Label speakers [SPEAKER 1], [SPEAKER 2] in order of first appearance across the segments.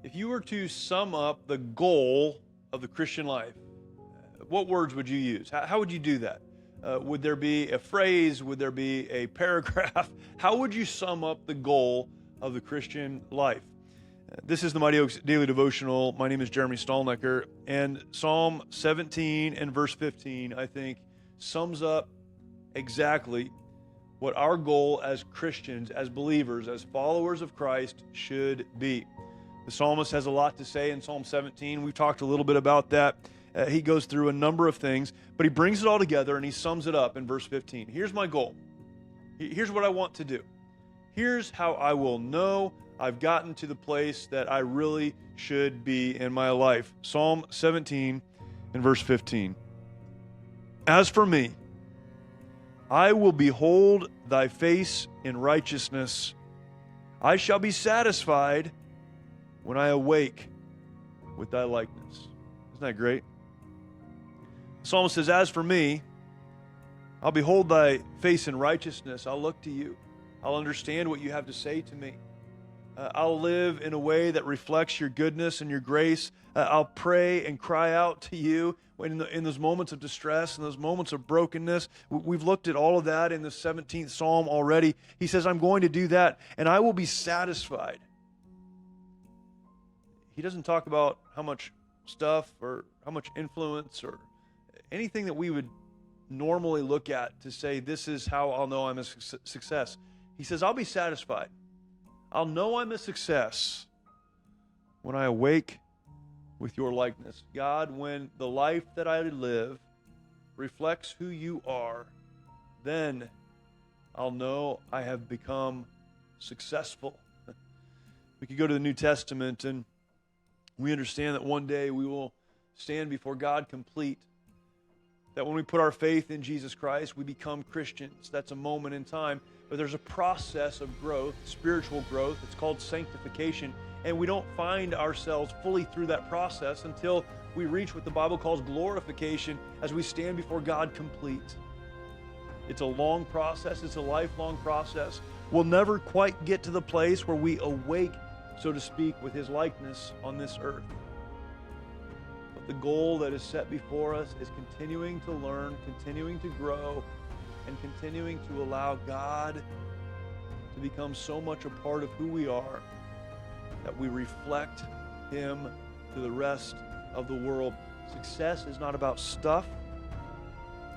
[SPEAKER 1] If you were to sum up the goal of the Christian life, what words would you use? How would you do that? Would there be a phrase? Would there be a paragraph? How would you sum up the goal of the Christian life? This is the Mighty Oaks Daily Devotional. My name is Jeremy Stallnecker, and Psalm 17 and verse 15, I think, sums up exactly what our goal as Christians, as believers, as followers of Christ should be. The psalmist has a lot to say in Psalm 17. We've talked a little bit about that. He goes through a number of things, but he brings it all together and he sums it up in verse 15. Here's my goal. Here's what I want to do. Here's how I will know I've gotten to the place that I really should be in my life. Psalm 17 and verse 15. As for me, I will behold thy face in righteousness. I shall be satisfied when I awake with thy likeness. Isn't that great? The psalmist says, as for me, I'll behold thy face in righteousness. I'll look to you. I'll understand what you have to say to me. I'll live in a way that reflects your goodness and your grace. I'll pray and cry out to you in those moments of distress and those moments of brokenness. We've looked at all of that in the 17th Psalm already. He says, I'm going to do that, and I will be satisfied. He doesn't talk about how much stuff or how much influence or anything that we would normally look at to say, this is how I'll know I'm a success. He says, I'll be satisfied. I'll know I'm a success when I awake with your likeness. God, when the life that I live reflects who you are, then I'll know I have become successful. We could go to the New Testament and we understand that one day we will stand before God complete. That when we put our faith in Jesus Christ, we become Christians. That's a moment in time. But there's a process of growth, spiritual growth. It's called sanctification. And we don't find ourselves fully through that process until we reach what the Bible calls glorification as we stand before God complete. It's a long process. It's a lifelong process. We'll never quite get to the place where we awake, so to speak, with His likeness on this earth. But the goal that is set before us is continuing to learn, continuing to grow, and continuing to allow God to become so much a part of who we are that we reflect Him to the rest of the world. Success is not about stuff.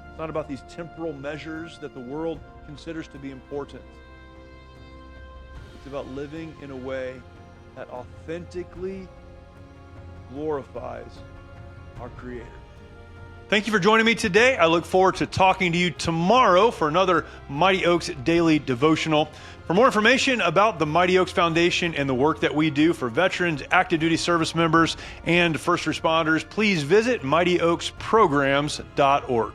[SPEAKER 1] It's not about these temporal measures that the world considers to be important. It's about living in a way that authentically glorifies our Creator. Thank you for joining me today. I look forward to talking to you tomorrow for another Mighty Oaks Daily Devotional. For more information about the Mighty Oaks Foundation and the work that we do for veterans, active duty service members, and first responders, please visit mightyoaksprograms.org.